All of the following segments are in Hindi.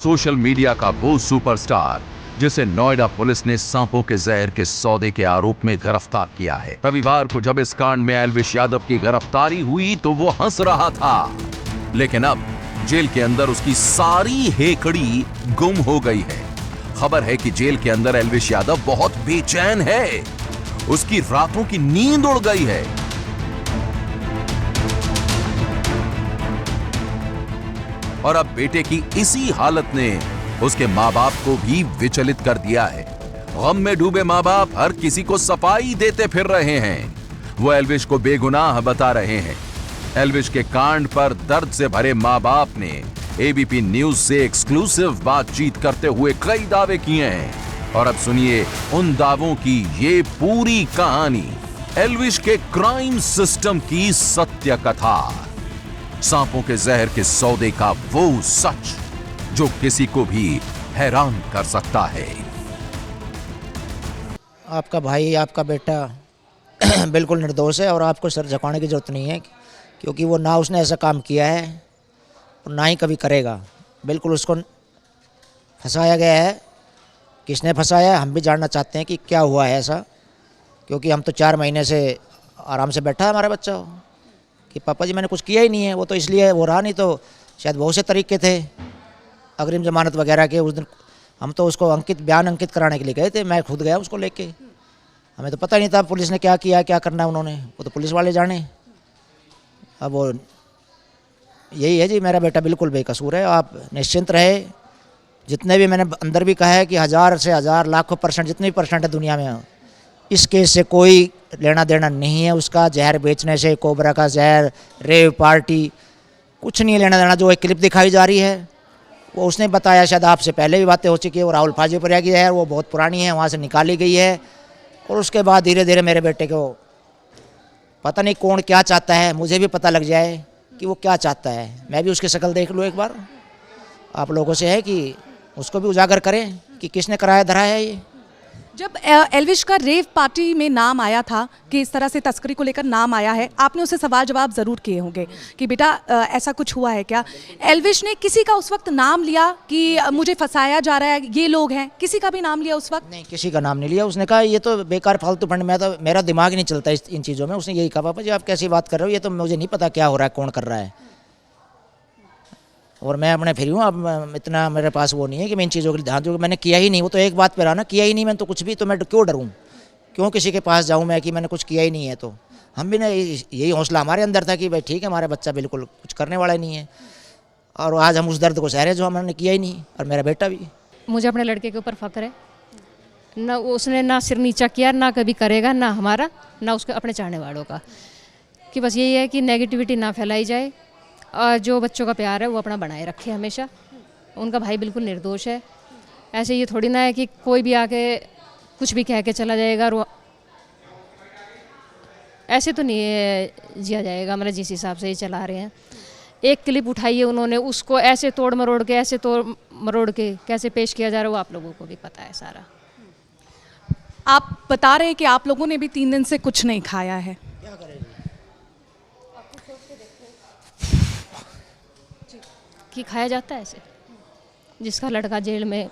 सोशल मीडिया का वो सुपरस्टार जिसे नोएडा पुलिस ने सांपों के जहर के सौदे के आरोप में गिरफ्तार किया है। रविवार को जब इस कांड में एल्विश यादव की गिरफ्तारी हुई तो वो हंस रहा था, लेकिन अब जेल के अंदर उसकी सारी हेकड़ी गुम हो गई है। खबर है कि जेल के अंदर एल्विश यादव बहुत बेचैन है, उसकी रातों की नींद उड़ गई है। और अब बेटे की इसी हालत ने उसके मां बाप को भी विचलित कर दिया है। गम में डूबे मां बाप हर किसी को सफाई देते फिर रहे हैं। वो एल्विश को बेगुनाह बता रहे हैं। एल्विश के कांड पर दर्द से भरे मां बाप ने एबीपी न्यूज से एक्सक्लूसिव बातचीत करते हुए कई दावे किए हैं। और अब सुनिए उन दावों की ये पूरी कहानी, एल्विश के क्राइम सिस्टम की सत्य कथा, सांपों के जहर के सौदे का वो सच जो किसी को भी हैरान कर सकता है। आपका भाई, आपका बेटा बिल्कुल निर्दोष है और आपको सर झुकाने की जरूरत नहीं है, क्योंकि वो ना उसने ऐसा काम किया है और ना ही कभी करेगा। बिल्कुल उसको फंसाया गया है। किसने फंसाया है हम भी जानना चाहते हैं कि क्या हुआ है ऐसा, क्योंकि हम तो 4 महीने से आराम से बैठा है हमारा बच्चा कि पापा जी मैंने कुछ किया ही नहीं है। वो तो इसलिए वो रहा, नहीं तो शायद बहुत से तरीके थे अग्रिम जमानत वगैरह के। उस दिन हम तो उसको बयान अंकित कराने के लिए गए थे, मैं खुद गया उसको लेके। हमें तो पता नहीं था पुलिस ने क्या किया, क्या करना है उन्होंने, वो तो पुलिस वाले जाने। अब वो यही है जी, मेरा बेटा बिल्कुल बेकसूर है। आप निश्चिंत रहे। जितने भी मैंने अंदर भी कहा है कि 1000 से 1000 लाखों % जितने भी % है दुनिया में, इस केस से कोई लेना देना नहीं है उसका। जहर बेचने से, कोबरा का जहर, रेव पार्टी, कुछ नहीं लेना देना। जो एक क्लिप दिखाई जा रही है वो उसने बताया, शायद आपसे पहले भी बातें हो चुकी है। वो राहुल फाजीपुरिया की है, वो बहुत पुरानी है, वहाँ से निकाली गई है। और उसके बाद धीरे धीरे मेरे बेटे को पता नहीं कौन क्या चाहता है, मुझे भी पता लग जाए कि वो क्या चाहता है। मैं भी उसकी शक्ल देख लूँ एक बार। आप लोगों से है कि उसको भी उजागर करें कि किसने कराया धराया है ये। जब एल्विश का रेव पार्टी में नाम आया था कि इस तरह से तस्करी को लेकर नाम आया है, आपने उससे सवाल जवाब ज़रूर किए होंगे कि बेटा ऐसा कुछ हुआ है क्या? एल्विश ने किसी का उस वक्त नाम लिया कि मुझे फंसाया जा रहा है, ये लोग हैं, किसी का भी नाम लिया उस वक्त? नहीं, किसी का नाम नहीं लिया। उसने कहा ये तो बेकार फालतू फंड में, तो मेरा दिमाग नहीं चलता इन चीज़ों में। उसने यही कहा, पापा जी आप कैसी बात कर रहे हो, ये तो मुझे नहीं पता क्या हो रहा है, कौन कर रहा है। और मैं अपने फ्री हूँ, अब इतना मेरे पास वो नहीं है कि मैं इन चीज़ों के लिए ध्यान दूँ। मैंने किया ही नहीं, वो तो एक बात पे रहा ना, किया ही नहीं मैंने तो कुछ भी, तो मैं क्यों डरूँ, क्यों किसी के पास जाऊँ मैं कि मैंने कुछ किया ही नहीं है। तो हम भी ना, यही हौसला हमारे अंदर था कि भाई ठीक है, हमारा बच्चा बिल्कुल कुछ करने वाला ही नहीं है। और आज हम उस दर्द को सह रहे हैं जो हमने किया ही नहीं, और मेरा बेटा भी। मुझे अपने लड़के के ऊपर फ़ख्र है। ना उसने ना सिर नीचा किया, ना कभी करेगा, ना हमारा, ना उसके अपने चाहने वालों का। कि बस यही है कि नेगेटिविटी ना फैलाई जाए और जो बच्चों का प्यार है वो अपना बनाए रखे हमेशा। उनका भाई बिल्कुल निर्दोष है। ऐसे ये थोड़ी ना है कि कोई भी आके कुछ भी कह के चला जाएगा और ऐसे तो नहीं जिया जाएगा। मतलब जिस हिसाब से ये चला रहे हैं, एक क्लिप उठाई है उन्होंने, उसको ऐसे तोड़ मरोड़ के कैसे पेश किया जा रहा है वो आप लोगों को भी पता है सारा। आप बता रहे हैं कि आप लोगों ने भी 3 दिन से कुछ नहीं खाया है। कि खाया जाता है ऐसे? जिसका लड़का जेल में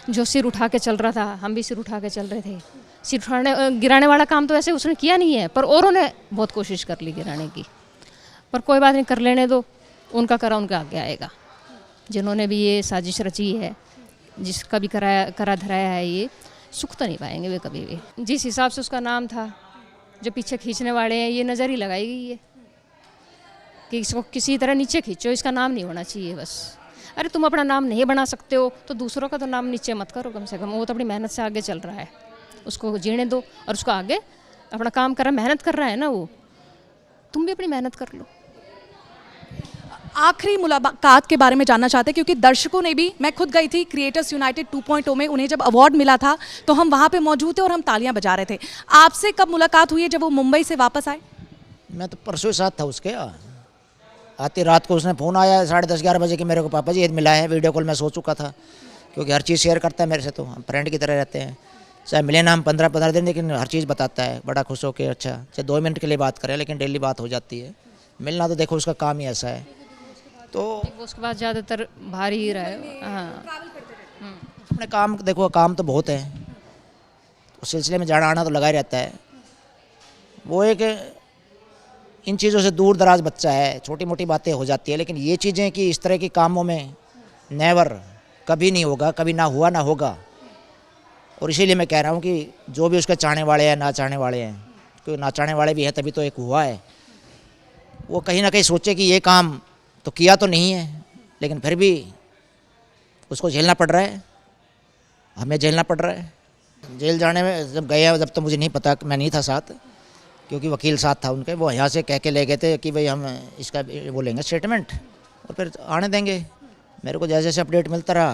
जो सिर उठा के चल रहा था, हम भी सिर उठा के चल रहे थे। सिर गिराने वाला काम तो ऐसे उसने किया नहीं है, पर औरों ने बहुत कोशिश कर ली गिराने की। पर कोई बात नहीं, कर लेने दो, उनका करा उनके आगे आएगा। जिन्होंने भी ये साजिश रची है, जिसका भी करा धराया है, ये सुख तो नहीं पाएंगे वे कभी भी। जिस हिसाब से उसका नाम था, जो पीछे खींचने वाले हैं, ये नज़र ही लगाई गई है कि इसको किसी तरह नीचे खींचो, इसका नाम नहीं होना चाहिए बस। अरे तुम अपना नाम नहीं बना सकते हो तो दूसरों का तो नाम नीचे मत करो कम से कम। वो तो अपनी मेहनत से आगे चल रहा है, उसको जीने दो और उसको आगे अपना काम कर रहा है, मेहनत कर रहा है ना वो। तुम भी अपनी मेहनत कर लो। आखिरी मुलाकात के बारे में जानना चाहते हैं, क्योंकि दर्शकों ने भी, मैं खुद गई थी क्रिएटर्स यूनाइटेड 2.0 में, उन्हें जब अवार्ड मिला था तो हम वहाँ पे मौजूद थे और हम तालियां बजा रहे थे। आपसे कब मुलाकात हुई है जब वो मुंबई से वापस आए? मैं तो परसों ही साथ था उसके। आती रात को उसने फ़ोन आया 10:30-11 बजे कि मेरे को पापा जी मिला है। वीडियो कॉल मैं सो चुका था, क्योंकि हर चीज़ शेयर करता है मेरे से, तो हम फ्रेंड की तरह रहते हैं। चाहे मिले ना हम 15-15 दिन, लेकिन हर चीज़ बताता है बड़ा खुश होकर। अच्छा, चाहे 2 मिनट के लिए बात करें, लेकिन डेली बात हो जाती है। मिलना तो देखो उसका काम ही ऐसा है। तो वो उसके बाद ज़्यादातर भारी ही रहा है। हाँ। अपने काम, देखो काम तो बहुत है, उस सिलसिले में जाना आना तो लगा ही रहता है। वो एक इन चीज़ों से दूर दराज बच्चा है, छोटी मोटी बातें हो जाती है, लेकिन ये चीज़ें कि इस तरह के कामों में नेवर, कभी नहीं होगा, कभी ना हुआ ना होगा। और इसीलिए मैं कह रहा हूँ कि जो भी उसके चाहने वाले हैं, ना चाहने वाले हैं, क्योंकि ना चाहने वाले भी हैं तभी तो एक हुआ है, वो कहीं ना कहीं सोचे कि ये काम तो किया तो नहीं है, लेकिन फिर भी उसको झेलना पड़ रहा है, हमें झेलना पड़ रहा है। जेल जाने में जब गए, जब तो मुझे नहीं पता, मैं नहीं था साथ, क्योंकि वकील साथ था उनके, वो यहाँ से कह के ले गए थे कि भाई हम इसका वो लेंगे स्टेटमेंट और फिर आने देंगे। मेरे को जैसे जैसे अपडेट मिलता रहा,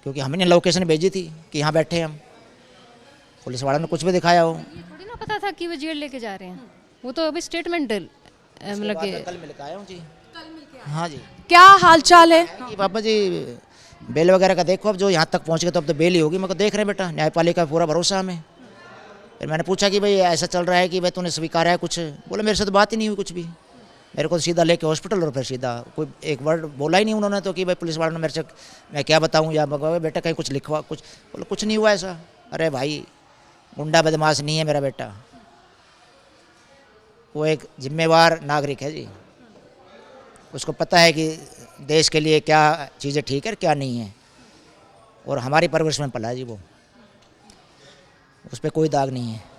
क्योंकि हमने लोकेशन भेजी थी कि यहाँ बैठे हम, पुलिस वालों ने कुछ भी दिखाया हो। ये थोड़ी ना पता था कि वो जेल लेके जा रहे हैं, वो तो अभी स्टेटमेंट मतलब कि कल मिल के आया हूँ जी। हाँ जी। क्या हालचाल है? कि पापा जी बेल वगैरह का देखो, अब जो यहाँ तक पहुँच गए तो अब तो बेल ही होगी। मैं को देख रहे हैं बेटा, न्यायपालिका का पूरा भरोसा हमें। फिर मैंने पूछा कि भाई ऐसा चल रहा है कि भाई तूने स्वीकारा है कुछ? बोले मेरे से तो बात ही नहीं हुई कुछ भी। मेरे को सीधा लेके हॉस्पिटल और फिर सीधा कोई एक वर्ड बोला ही नहीं उन्होंने तो कि भाई पुलिस वालों ने मेरे से, मैं क्या बताऊँ या बेटा कहीं कुछ लिखवा कुछ, बोले कुछ नहीं हुआ ऐसा। अरे भाई गुंडा बदमाश नहीं है मेरा बेटा, वो एक जिम्मेवार नागरिक है जी, उसको पता है कि देश के लिए क्या चीज़ें ठीक है क्या नहीं है, और हमारी परवरिश में पला है जी वो, उस पर कोई दाग नहीं है।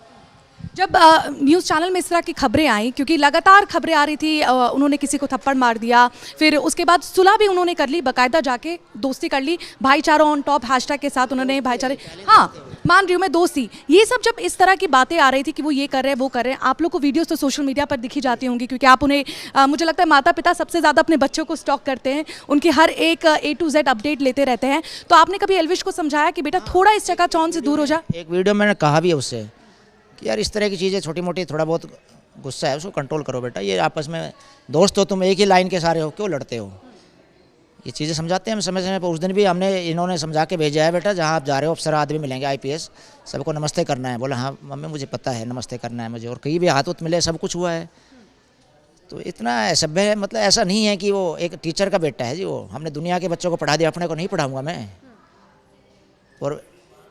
जब न्यूज़ चैनल में इस तरह की खबरें आई, क्योंकि लगातार खबरें आ रही थी, उन्होंने किसी को थप्पड़ मार दिया, फिर उसके बाद सुलह भी उन्होंने कर ली, बाकायदा जाके दोस्ती कर ली, भाईचारा ऑन टॉप हैशटैग के साथ उन्होंने भाईचारे, हाँ मान रही हूँ मैं दोस्ती, ये सब जब इस तरह की बातें आ रही थी कि वो ये कर रहे हैं वो कर रहे हैं, आप लोग को वीडियोस तो सोशल मीडिया पर दिखी जाती होंगी, क्योंकि आप उन्हें मुझे लगता है माता पिता सबसे ज़्यादा अपने बच्चों को स्टॉक करते हैं, उनकी हर एक A to Z अपडेट लेते रहते हैं। तो आपने कभी एल्विश को समझाया कि बेटा थोड़ा इस चकाचौंध से दूर हो जा? एक वीडियो मैंने कहा भी है उससे कि यार इस तरह की चीज़ें छोटी मोटी, थोड़ा बहुत गुस्सा है उसको कंट्रोल करो बेटा, ये आपस में दोस्त हो, तुम एक ही लाइन के सारे हो, क्यों लड़ते हो? ये चीज़ें समझाते हैं हम समय समय पर। उस दिन भी इन्होंने समझा के भेजा है, बेटा जहाँ आप जा रहे हो अफसर आदमी मिलेंगे IPS, सबको नमस्ते करना है। बोला हाँ मम्मी मुझे पता है नमस्ते करना है मुझे, और कहीं भी हाथ उत मिले सब कुछ हुआ है। तो इतना सभ्य है, मतलब ऐसा नहीं है कि वो एक टीचर का बेटा है जी, वो हमने दुनिया के बच्चों को पढ़ा दिया, अपने को नहीं पढ़ाऊँगा मैं, और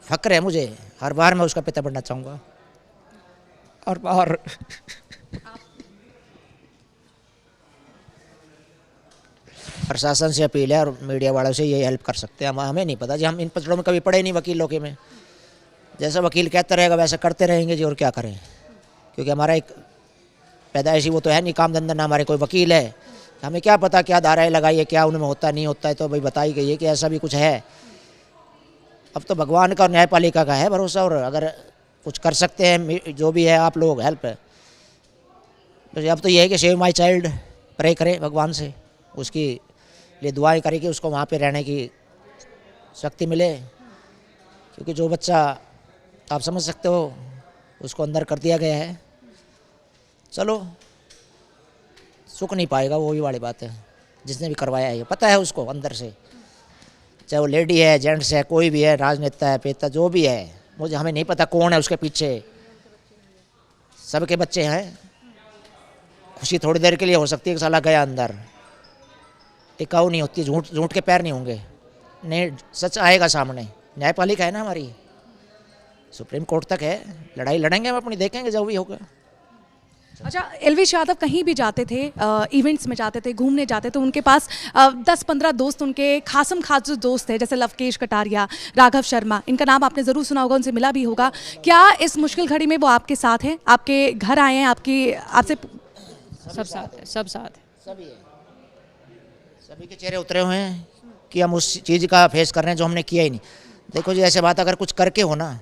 फ़क्र है मुझे, हर बार मैं उसका पिता बनना चाहूँगा। और बाहर प्रशासन से अपील है और मीडिया वालों से ये हेल्प कर सकते हैं। हमें नहीं पता जी, हम इन पचड़ों में कभी पढ़े नहीं वकीलों के में, जैसा वकील कहता रहेगा वैसा करते रहेंगे जी, और क्या करें, क्योंकि हमारा एक पैदाइशी वो तो है नहीं काम धंधा, ना हमारे कोई वकील है, हमें क्या पता क्या धाराएं लगाई है, क्या उनमें होता नहीं होता है, तो भाई बताई गई है कि ऐसा भी कुछ है। अब तो भगवान का और न्यायपालिका का है भरोसा, और अगर कुछ कर सकते हैं जो भी है आप लोग हेल्प है, तो अब तो ये है कि सेव माई चाइल्ड प्रे करें भगवान से, उसकी लिए दुआएं करें कि उसको वहाँ पे रहने की शक्ति मिले, क्योंकि जो बच्चा आप समझ सकते हो उसको अंदर कर दिया गया है। चलो सुख नहीं पाएगा, वो ही वाली बात है, जिसने भी करवाया है ये पता है उसको अंदर से, चाहे वो लेडी है जेंट्स है कोई भी है, राजनेता है पेता जो भी है, मुझे हमें नहीं पता कौन है उसके पीछे, सबके बच्चे हैं। खुशी थोड़ी देर के लिए हो सकती है कि साला गया अंदर, टिकाऊ नहीं होती, झूठ के पैर नहीं होंगे, नहीं सच आएगा सामने। न्यायपालिका है ना हमारी, सुप्रीम कोर्ट तक है, लड़ाई लड़ेंगे हम अपनी, देखेंगे जो भी होगा। अच्छा, एल्विश यादव कहीं भी जाते थे, इवेंट्स में जाते थे, घूमने जाते थे, उनके पास 10-15 दोस्त, उनके खासम खास जो दोस्त थे, जैसे लवकेश कटारिया, राघव शर्मा, इनका नाम आपने ज़रूर सुना होगा, उनसे मिला भी होगा। क्या इस मुश्किल घड़ी में वो आपके साथ हैं, आपके घर आए हैं, आपसे? सब साथ है, सब साथ है, सभी के चेहरे उतरे हुए हैं कि हम उस चीज़ का फेस कर रहे हैं जो हमने किया ही नहीं। देखो जी ऐसे बात अगर कुछ करके हो ना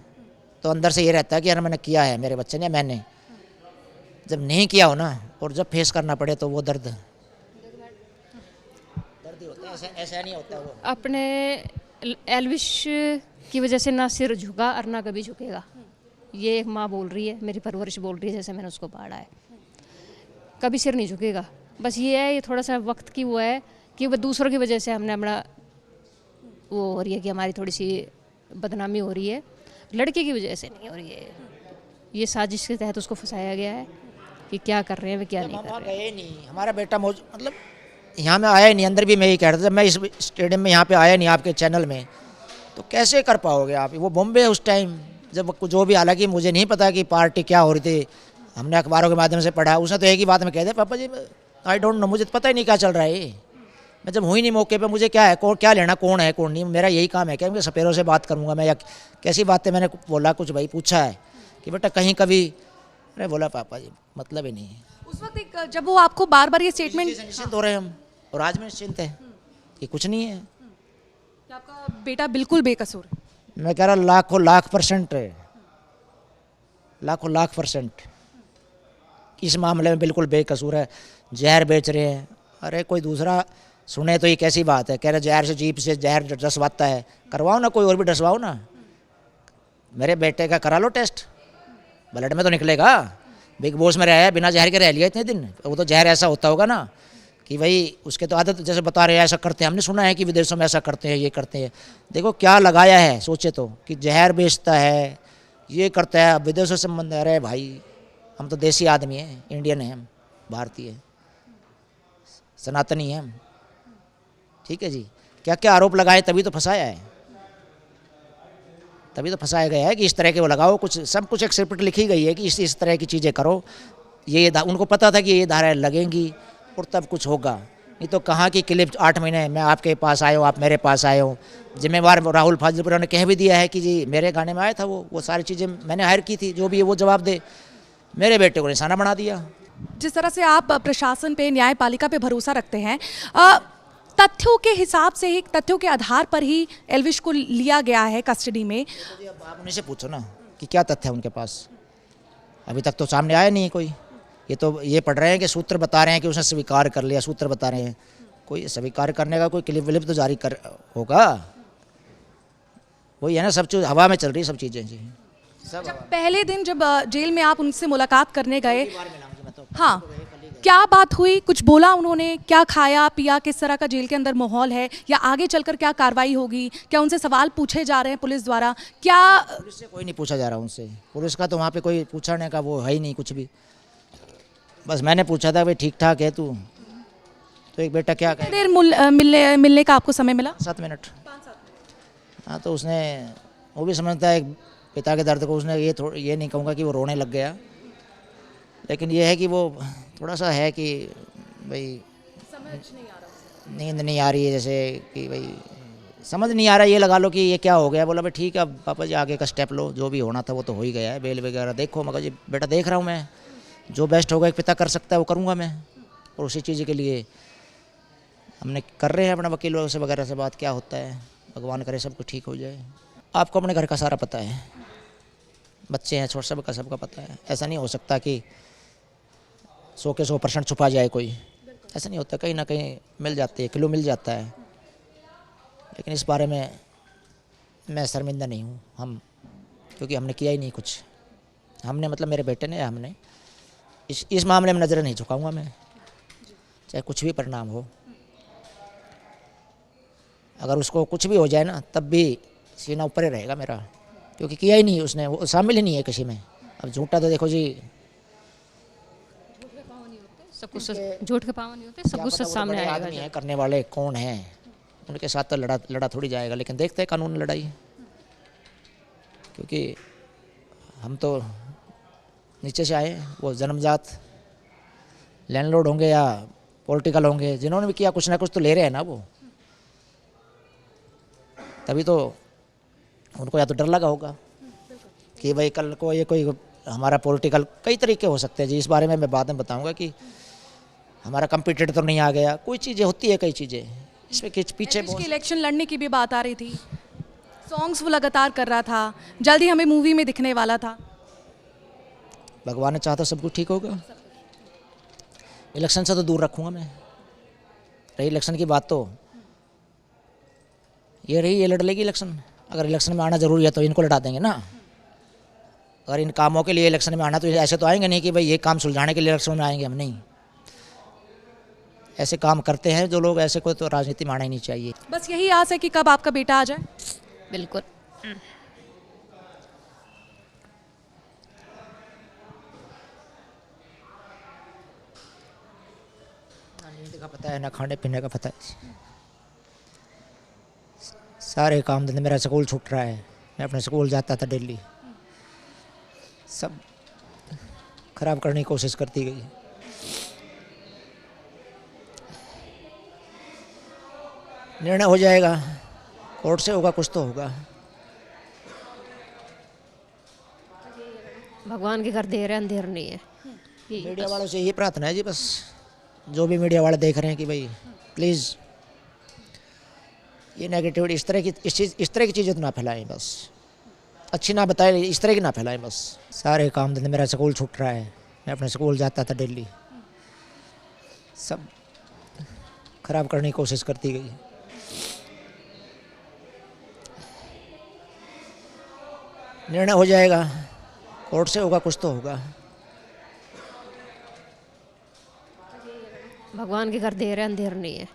तो अंदर से ये रहता है कि यार मैंने किया है, मेरे बच्चे ने, मैंने जब नहीं किया हो ना और जब फेस करना पड़े तो वो दर्द ही होता है, ऐसा नहीं होता वो। अपने एल्विश की वजह से ना सिर झुका और ना कभी झुकेगा, ये एक माँ बोल रही है, मेरी परवरिश बोल रही है, जैसे मैंने उसको पाला है, कभी सिर नहीं झुकेगा। बस ये है, ये थोड़ा सा वक्त की वो है कि वो दूसरों की वजह से हमने अपना वो हो रही है कि हमारी थोड़ी सी बदनामी हो रही है, लड़के की वजह से नहीं हो रही है। ये साजिश के तहत उसको फंसाया गया है कि क्या कर रहे हैं वे क्या नहीं कर रहे हैं। गए नहीं, हमारा बेटा मतलब यहाँ में आया ही नहीं, अंदर भी मैं यही कह रहा था, जब मैं इस स्टेडियम में यहाँ पे आया नहीं आपके चैनल में, तो कैसे कर पाओगे आप? वो बॉम्बे है उस टाइम, जब जो भी, हालांकि मुझे नहीं पता कि पार्टी क्या हो रही थी, हमने अखबारों के माध्यम से पढ़ा, उसने तो एक ही बात में कह दिया, पापा जी आई डोंट नो, मुझे तो पता ही नहीं क्या चल रहा है ये। मैं जब हुई नहीं मौके पे, मुझे क्या है, कौन क्या लेना, कौन है कौन नहीं, मेरा यही काम है क्या मैं सपेरों से बात करूँगा मैं, या कैसी बातें? मैंने बोला कुछ, भाई पूछा है कि बेटा कहीं कभी, अरे बोला पापा जी मतलब ही नहीं है। उस वक्त जब वो आपको बार बार ये स्टेटमेंट, निश्चिंत हो रहे हैं हम, और आज में निश्चिंत है कि कुछ नहीं है। कि आपका बेटा बिल्कुल बेकसूर है। मैं कह रहा लाखों लाख परसेंट है, लाखों लाख परसेंट इस मामले में बिल्कुल बेकसूर है। जहर बेच रहे हैं, अरे कोई दूसरा सुने तो ये कैसी बात है, कह रहे जहर से, जीप से जहर डसवाता है, करवाओ ना, कोई और भी डसवाओ ना, मेरे बेटे का करा लो टेस्ट, ब्लड में तो निकलेगा। बिग बॉस में रहा है, बिना जहर के रह लिया इतने दिन, वो तो जहर ऐसा होता होगा ना कि भाई उसके तो आदत, जैसे बता रहे हैं ऐसा करते हैं, हमने सुना है कि विदेशों में ऐसा करते हैं, ये करते हैं, देखो क्या लगाया है, सोचे तो, कि जहर बेचता है, ये करता है, विदेशों से संबंध है। अरे भाई हम तो देसी आदमी हैं, इंडियन हैं हम, भारतीय सनातनी हैं हम, ठीक है जी। क्या क्या आरोप लगाए, तभी तो फंसाया है, तभी तो फंसाया गया है कि इस तरह के वो लगाओ, कुछ सब कुछ एक स्क्रिप्ट लिखी गई है कि इस तरह की चीज़ें करो, ये उनको पता था कि ये धाराएँ लगेंगी और तब कुछ होगा, नहीं तो कहाँ की क्लिप 8 महीने मैं आपके पास आया हूँ, आप मेरे पास आए हो। जिम्मेवार राहुल फाजिलपुरा ने कह भी दिया है कि जी मेरे गाने में आया था वो सारी चीज़ें मैंने हायर की थी, जो भी है वो जवाब दे, मेरे बेटे को निशाना बना दिया। जिस तरह से आप प्रशासन पे, न्यायपालिका पे भरोसा रखते हैं, तथ्यों के हिसाब से ही, तथ्यों के आधार पर ही एल्विश को लिया गया है कस्टडी में। अब आप उन्हीं से पूछो ना कि क्या तथ्य है उनके पास, अभी तक तो सामने आया नहीं है कोई। ये तो ये पढ़ रहे हैं कि सूत्र बता रहे हैं कि उसने स्वीकार कर लिया, सूत्र बता रहे हैं, कोई स्वीकार करने का कोई क्लिप विलिप तो जारी कर होगा, वही है ना, सब चीज़ हवा में चल रही है, सब चीज़ें जी सब। जब पहले दिन जब जेल में आप उनसे मुलाकात करने गए, हाँ, क्या बात हुई, कुछ बोला उन्होंने, क्या खाया पिया, किस तरह का जेल के अंदर माहौल है, या आगे चलकर क्या कार्रवाई होगी, क्या उनसे सवाल पूछे जा रहे हैं पुलिस द्वारा? क्या पुलिस से कोई नहीं पूछा जा रहा उनसे, पुलिस का तो वहाँ पे कोई पूछने का वो है ही नहीं कुछ भी। बस मैंने पूछा था भाई ठीक ठाक है तू, तो एक बेटा क्या कितनी देर मिलने का आपको समय मिला? 7 मिनट। हाँ तो उसने, वो भी समझता है पिता के दर्द को, उसने ये नहीं कहूँगा कि वो रोने लग गया, लेकिन ये है कि वो थोड़ा सा है कि भाई नींद नहीं आ रही है, जैसे कि भाई समझ नहीं आ रहा, ये लगा लो कि ये क्या हो गया। बोला भाई ठीक है, अब पापा जी आगे का स्टेप लो, जो भी होना था वो तो हो ही गया है, बेल वगैरह देखो। मगर जी बेटा देख रहा हूँ मैं, जो बेस्ट होगा एक पिता कर सकता है वो करूँगा मैं, और उसी चीज़ के लिए हमने कर रहे हैं अपना वकीलों से वगैरह से बात, क्या होता है भगवान करे सब कुछ ठीक हो जाए। आपको अपने घर का सारा पता है, बच्चे हैं छोटे, सबका सबका पता है, ऐसा नहीं हो सकता कि 100 के 100% छुपा जाए कोई, ऐसा नहीं होता, कहीं ना कहीं मिल जाती है, क्लू मिल जाता है। लेकिन इस बारे में मैं शर्मिंदा नहीं हूँ हम, क्योंकि हमने किया ही नहीं कुछ, हमने मतलब मेरे बेटे ने, हमने इस मामले में नज़र नहीं झुकाऊंगा मैं, चाहे कुछ भी परिणाम हो। अगर उसको कुछ भी हो जाए ना, तब भी सीना ऊपर ही रहेगा मेरा, क्योंकि किया ही नहीं उसने, वो शामिल ही नहीं है किसी में। अब झूठा तो देखो जी, सब कुछ झूठ के पाँव नहीं होते, सब कुछ सामने आएगा। आदमी है, करने वाले कौन हैं, उनके साथ तो लड़ा थोड़ी जाएगा, लेकिन देखते हैं कानून लड़ाई, क्योंकि हम तो नीचे से आए, वो जन्मजात लैंडलॉर्ड होंगे या पॉलिटिकल होंगे, जिन्होंने भी किया कुछ ना कुछ तो ले रहे हैं ना वो, तभी तो उनको या तो डर लगा होगा कि भाई कल को ये कोई हमारा पॉलिटिकल, कई तरीके हो सकते हैं जी, इस बारे में मैं बाद में बताऊंगा कि हमारा कंपटीटर तो नहीं आ गया, कोई चीज़ें होती है, कई चीज़ें इसमें पीछे की इलेक्शन लड़ने की भी बात आ रही थी, सॉन्ग्स वो लगातार कर रहा था, जल्दी हमें मूवी में दिखने वाला था। भगवान ने चाहा तो सब कुछ ठीक होगा। इलेक्शन से तो दूर रखूँगा मैं, रही इलेक्शन की बात तो ये रही, ये लड़ लेगी इलेक्शन, अगर इलेक्शन में आना ज़रूरी है तो इनको लड़ा देंगे ना, अगर इन कामों के लिए इलेक्शन में आना, तो ऐसे तो आएंगे नहीं कि भाई ये काम सुलझाने के लिए इलेक्शन में आएंगे हम, नहीं, ऐसे काम करते हैं जो लोग, ऐसे को तो राजनीति में आना ही नहीं चाहिए। बस यही आस है कि कब आपका बेटा आ जाए। बिल्कुल। नींद का पता है ना खाने पीने का पता है। सारे काम धंधे, मेरा स्कूल छूट रहा है, मैं अपने स्कूल जाता था डेली, सब खराब करने की कोशिश करती गई। निर्णय हो जाएगा, कोर्ट से होगा, कुछ तो होगा। भगवान के घर देर है अंधेर नहीं है। यही मीडिया वालों से यही प्रार्थना है जी, बस जो भी मीडिया वाले देख रहे हैं कि भाई प्लीज़ ये नेगेटिविटी इस तरह की चीज़ें तो ना फैलाएं, बस अच्छी ना बताएं, इस तरह की ना फैलाएं। बस सारे काम धंधे, मेरा स्कूल छूट रहा है, मैं अपने स्कूल जाता था डेली, सब खराब करने की कोशिश करती गई। निर्णय हो जाएगा, कोर्ट से होगा, कुछ तो होगा। भगवान के घर देर है अंधेर नहीं है।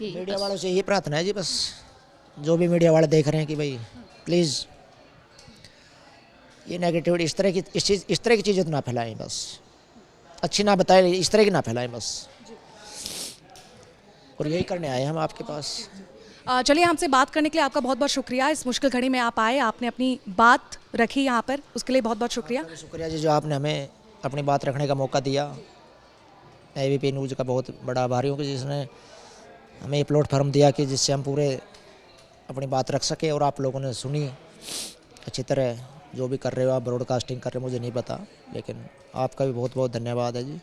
यही मीडिया वालों से यही प्रार्थना है जी, बस जो भी मीडिया वाले देख रहे हैं कि भाई प्लीज़ ये नेगेटिविटी इस तरह की चीज़ें तो ना फैलाएं, बस अच्छी ना बताएं, इस तरह की ना फैलाएं बस। और यही करने आए हम आपके पास। चलिए, हमसे बात करने के लिए आपका बहुत बहुत शुक्रिया। इस मुश्किल घड़ी में आप आए, आपने अपनी बात रखी यहाँ पर, उसके लिए बहुत बहुत शुक्रिया। शुक्रिया जी, जो आपने हमें अपनी बात रखने का मौका दिया। ABP न्यूज़ का बहुत बड़ा आभारी हूँ कि जिसने हमें ये प्लेटफॉर्म दिया कि जिससे हम पूरे अपनी बात रख सके, और आप लोगों ने सुनी अच्छी तरह। जो भी कर रहे हो आप, ब्रॉडकास्टिंग कर रहे हो, मुझे नहीं पता, लेकिन आपका भी बहुत बहुत धन्यवाद है जी।